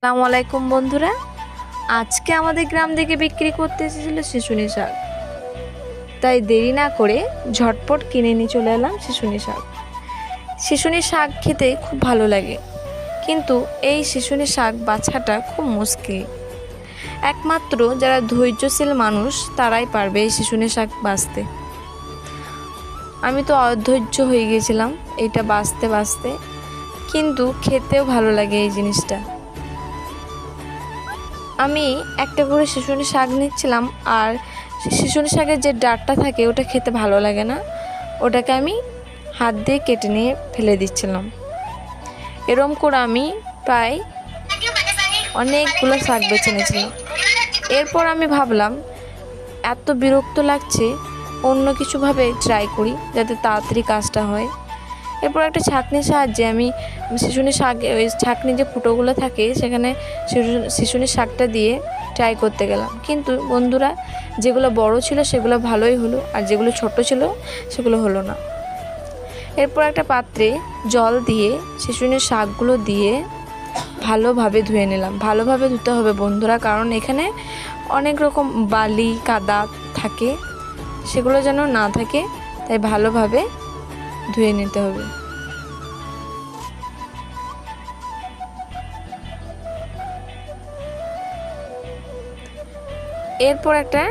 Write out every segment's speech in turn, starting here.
আসসালামু আলাইকুম বন্ধুরা, আজকে আমাদের গ্রাম থেকে বিক্রি করতে এসেছিল শিশুনি শাক। তাই দেরি না করে ঝটপট কিনে নিয়ে চলে এলাম শিশুনি শাক। শিশুনি শাক খেতে খুব ভালো লাগে, কিন্তু এই শিশুনি শাক বাছাটা খুব মুশকিল। একমাত্র যারা ধৈর্যশীল মানুষ তারাই পারবে এই শিশুনি শাক বাছতে। আমি তো অধৈর্য হয়ে গিয়েছিলাম এটা বাছতে বাছতে, কিন্তু খেতেও ভালো লাগে এই জিনিসটা। আমি একটা করে শিশুনি শাক নিচ্ছিলাম, আর শিশুনি শাকের যে ডাঁটটা থাকে ওটা খেতে ভালো লাগে না, ওটাকে আমি হাত দিয়ে কেটে নিয়ে ফেলে দিচ্ছিলাম। এরম করে আমি প্রায় অনেকগুলো শাক বেছে নিয়েছিলাম। এরপর আমি ভাবলাম এত বিরক্ত লাগছে, অন্য কিছুভাবে ট্রাই করি যাতে তাড়াতাড়ি কাজটা হয়। এরপর একটা ছাঁকনির সাহায্যে আমি শিশুনি শাক, ওই ছাঁকনির যে ফুটোগুলো থাকে সেখানে শিশুনি শাকটা দিয়ে ট্রাই করতে গেলাম। কিন্তু বন্ধুরা, যেগুলো বড় ছিল সেগুলো ভালোই হলো, আর যেগুলো ছোট ছিল সেগুলো হলো না। এরপর একটা পাত্রে জল দিয়ে শিশুনি শাকগুলো দিয়ে ভালোভাবে ধুয়ে নিলাম। ভালোভাবে ধুতে হবে বন্ধুরা, কারণ এখানে অনেক রকম বালি কাদা থাকে, সেগুলো যেন না থাকে, তাই ভালোভাবে ধুয়ে নিতে হবে। এরপর একটা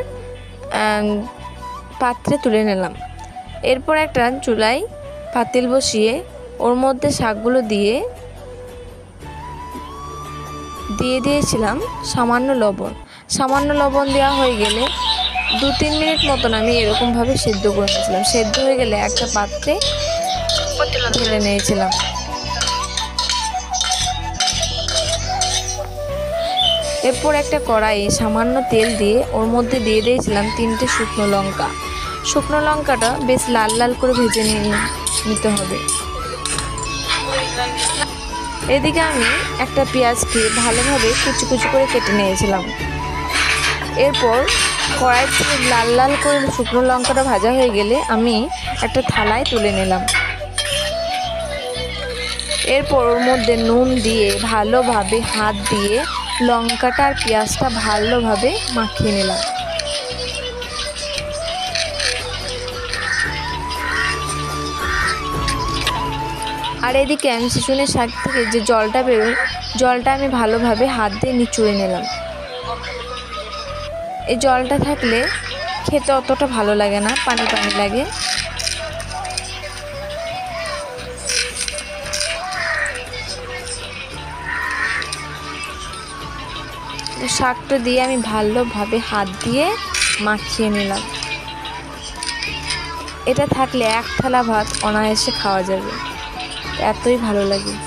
পাত্রে তুলে নিলাম। এরপর একটা চুলায় পাতিল বসিয়ে ওর মধ্যে শাকগুলো দিয়ে দিয়েছিলাম সামান্য লবণ। সামান্য লবণ দেওয়া হয়ে গেলে 2-3 মিনিট মতন আমি এরকমভাবে সেদ্ধ করে নিয়েছিলাম। সেদ্ধ হয়ে গেলে একটা পাত্রে ঢেলে নিয়েছিলাম। এরপর একটা কড়াইয়ে সামান্য তেল দিয়ে ওর মধ্যে দিয়ে দিয়েছিলাম 3টে শুকনো লঙ্কা। শুকনো লঙ্কাটা বেশ লাল লাল করে ভেজে নিতে হবে। এদিকে আমি একটা পেঁয়াজকে ভালোভাবে কুচি কুচি করে কেটে নিয়েছিলাম। এরপর কড়াই থেকে লাল লাল করে শুকনো লঙ্কাটা ভাজা হয়ে গেলে আমি একটা থালায় তুলে নিলাম। এরপর ওর মধ্যে নুন দিয়ে ভালোভাবে হাত দিয়ে লঙ্কাটা আর পেঁয়াজটা ভালোভাবে মাখিয়ে নিলাম। আর এদিকে আমি শিশুনি শাক থেকে যে জলটা বেরোয়, জলটা আমি ভালোভাবে হাত দিয়ে নিচড়ে নিলাম। এই জলটা থাকলে খেতে অতটা ভালো লাগে না, পানি পানি লাগে। শাকটা দিয়ে আমি ভালোভাবে হাত দিয়ে মাখিয়ে নিলাম। এটা থাকলে এক থালা ভাত অনায়াসে খাওয়া যাবে, এতই ভালো লাগে।